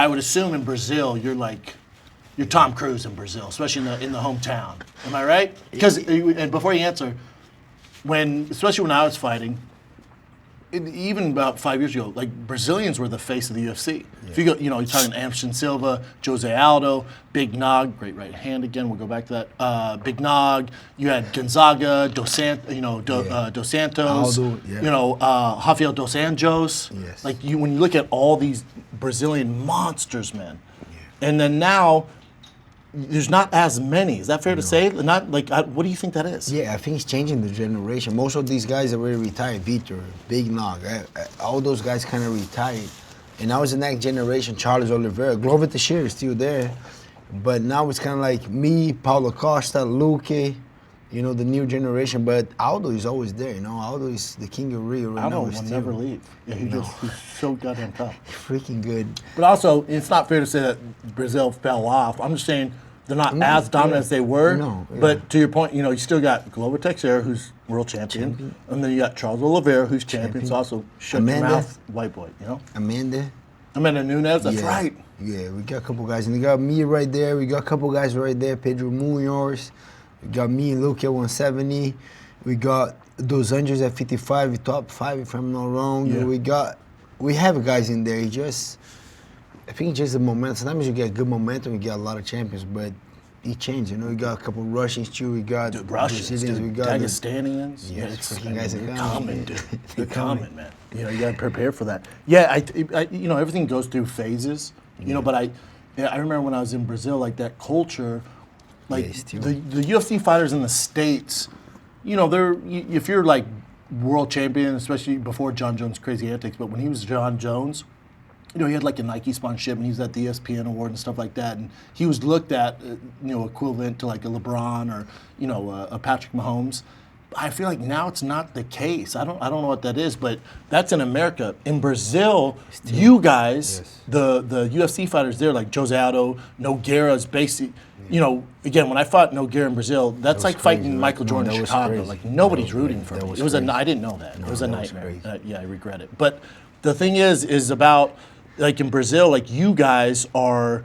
I would assume in Brazil, you're Tom Cruise in Brazil, especially in the hometown. Am I right? Because and before you answer, especially when I was fighting, even about 5 years ago, like Brazilians were the face of the UFC. Yeah. If you go, you're talking Anderson Silva, Jose Aldo, Big Nog, great right hand again. We'll go back to that. Big Nog. You had Gonzaga, Dos Santos, Aldo, Rafael Dos Anjos. Yes. Like when you look at all these Brazilian monsters, man, and then now. There's not as many. Is that fair to say? Not like. What do you think that is? Yeah, I think it's changing the generation. Most of these guys are already retired. Vitor, Big Nog, all those guys kind of retired. And now it's the next generation. Charles Oliveira, Glover Teixeira is still there, but now it's kind of like me, Paulo Costa, Luque, the new generation. But Aldo is always there. Aldo is the king of Rio right now. Aldo will never leave. Yeah, he's so goddamn tough. Freaking good. But also, it's not fair to say that Brazil fell off. I'm just saying they're not as dominant as they were. No, yeah. But to your point, you still got Glover Teixeira, who's world champion. And then you got Charles Oliveira, who's champion. So also shut your mouth, white boy, Amanda Nunes, that's right. Yeah, we got a couple guys. And they got me right there. We got a couple guys right there. Pedro Munoz. We got me and Luke at 170. We got Dos Anjos at 55, top 5 if I'm not wrong. Yeah. We have guys in there. I think it's just the momentum. Sometimes you get good momentum, you get a lot of champions, but it changed. We got a couple of Russians too. We got Russians, we got Dagestanians. Yes, guys are common, dude. They're common, man. You got to prepare for that. Yeah, I everything goes through phases. But I remember when I was in Brazil, like that culture, like the UFC fighters in the States, if you're like world champion, especially before John Jones' crazy antics, but when he was John Jones, he had like a Nike sponsorship and he was at the ESPN award and stuff like that, and he was looked at, equivalent to like a LeBron or a Patrick Mahomes. I feel like now it's not the case. I don't know what that is, but that's in America. In Brazil, you guys, the UFC fighters there, like Jose Aldo, Nogueira is basically, again, when I fought Nogueira in Brazil, that's like fighting crazy, Michael Jordan in Chicago. Crazy. Like nobody's rooting for me. I didn't know that. It was a nightmare. I regret it. But the thing is about, like in Brazil, like you guys are,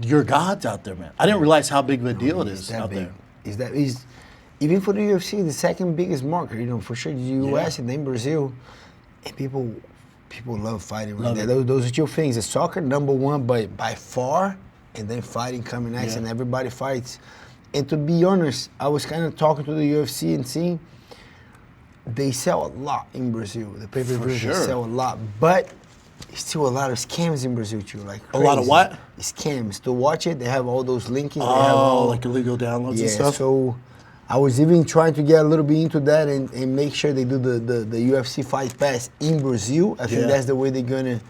you're gods out there, man. I didn't realize how big of a deal it is out there. Even for the UFC, the second biggest market, for sure the US and then Brazil, and people love fighting right there. Those are two things. The soccer, number one, but by far, and then fighting coming next, and everybody fights. And to be honest, I was kind of talking to the UFC and seeing they sell a lot in Brazil. The pay-per-views sell a lot, but still a lot of scams in Brazil too. Like crazy. A lot of what? Scams. To watch it, they have all those links. Like illegal downloads and stuff. So I was even trying to get a little bit into that and make sure they do the UFC Fight Pass in Brazil. I think that's the way they're gonna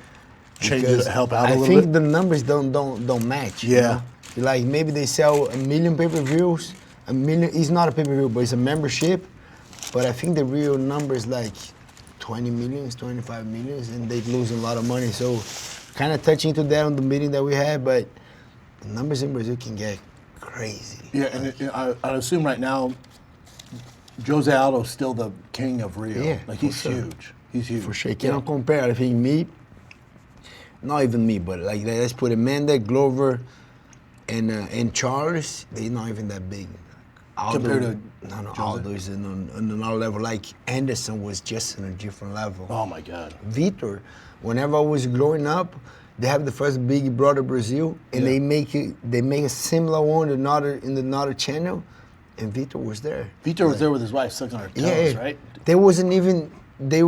change it, help out a little bit. I think the numbers don't match. Yeah. Like maybe they sell 1 million pay-per-views. 1 million is not a pay-per-view, but it's a membership. But I think the real number is like 20 millions, 25 millions, and they're losing a lot of money. So kind of touching to that on the meeting that we had, but the numbers in Brazil can get crazy. Yeah, and I assume right now, Jose Aldo's still the king of Rio. Yeah, like he's huge. He's huge. For sure. You cannot compare. I think not even me, but like let's put Amanda, Glover, and Charles, they're not even that big. Aldo, compared to Aldo is on another level. Like Anderson was just on a different level. Oh my God. Vitor, whenever I was growing up, they have the first Big Brother Brazil, and they make a similar one in another channel, and Vitor was there. Vitor was there with his wife, sucking on her toes, right? They wasn't even they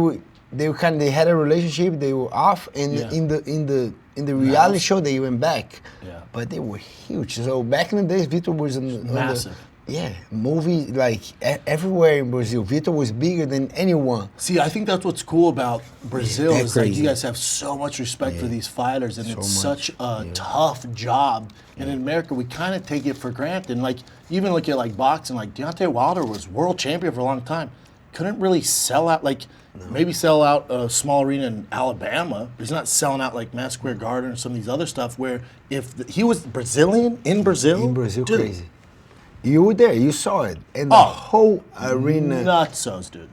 had a relationship. They were off, and in the reality show they went back. Yeah. But they were huge. So back in the days, Vitor was massive. Movie like everywhere in Brazil. Vitor was bigger than anyone. See, I think that's what's cool about Brazil is like you guys have so much respect for these fighters, and it's such a tough job. And in America, we kind of take it for granted. And like even look at like boxing, like Deontay Wilder was world champion for a long time, couldn't really sell out maybe sell out a small arena in Alabama. He's not selling out like Madison Square Garden or some of these other stuff. Where if he was Brazilian in Brazil, dude, crazy. You were there, you saw it, and the whole arena. Nutsos, dude.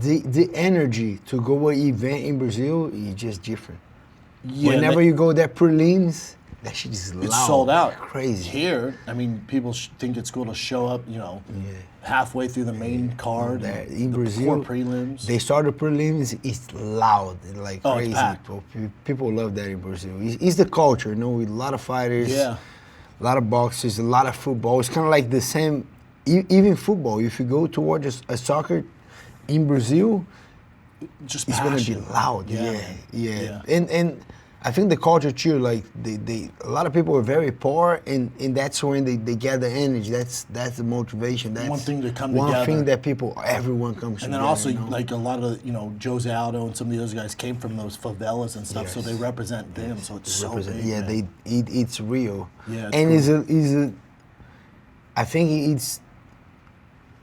The energy to go to an event in Brazil is just different. Yeah, Whenever you go there prelims, that shit is loud. it's sold out. Crazy. Here, I mean, people think it's cool to show up, halfway through the main card. That, And in the Brazil, poor prelims. they start the prelims. It's loud, like Oh, it's crazy. packed. People love that in Brazil. It's the culture, with a lot of fighters. Yeah. A lot of boxers, a lot of football. It's kind of like the same. Even football. If you go towards a soccer in Brazil, Just it's gonna be passion. loud. Yeah, Yeah. man. And I think the culture too. Like a lot of people are very poor, and that's when they get the energy. That's the motivation. That's One thing to come one together. thing that everyone comes And together. then also, you know? like a lot of, Jose Aldo and some of the other guys came from those favelas and stuff, so Yes. they represent them. So it's so big. yeah, man. it's real. Yeah, it's and cool. I think it's.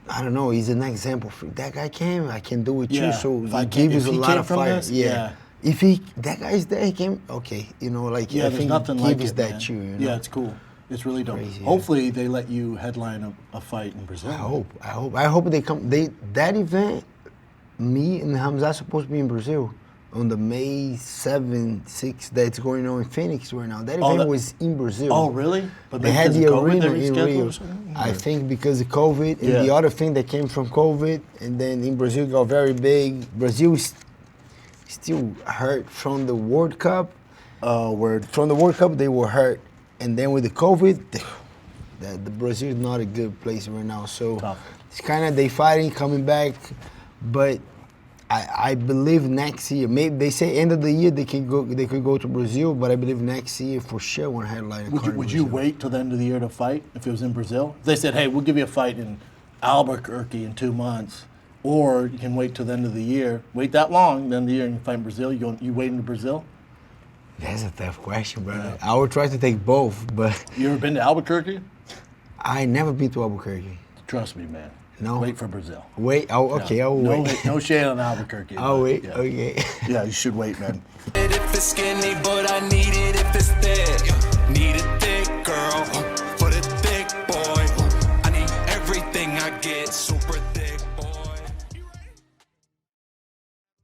I don't know. He's an example. For that guy came. I can do it Yeah, too. So if I he can- gives if a he lot came of from fire. this, yeah. If that guy's there, he came. Okay, I Yeah, there's think nothing he like gives it, that man. too. Yeah, it's cool. It's really dope. Crazy, yeah. Hopefully, they let you headline a fight in Brazil. I hope they come. That event, me and Hamza are supposed to be in Brazil on the May 7th, 6th that's going on in Phoenix right now. That event was in Brazil. Oh, really? But They maybe had because the of COVID, arena they in rescheduled Rio. or something? I Or- think because of COVID and Yeah. the other thing that came from COVID, and then in Brazil got very big. Brazil is still hurt from the World Cup. Oh, word. From the World Cup, they were hurt, and then with the COVID, the Brazil is not a good place right now. So Tough. it's kind of they fighting, coming back, but I believe next year. Maybe they say end of the year they could go to Brazil, but I believe next year for sure one headline. Would you wait till the end of the year to fight if it was in Brazil? If they said, hey, we'll give you a fight in Albuquerque in 2 months, or you can wait till the end of the year. Wait that long, then the year, and you fight in Brazil. You wait in Brazil? That's a tough question, brother. I would try to take both, but You ever been to Albuquerque? I never been to Albuquerque. Trust me, man. No. Wait for Brazil. Wait, okay, I'll No, wait. no shade on Albuquerque. I'll but wait. Yeah. Okay. Yeah, you should wait, man. If it's skinny, but I need it if it's thick. Need a thick girl for the thick boy. I need everything I get super thick.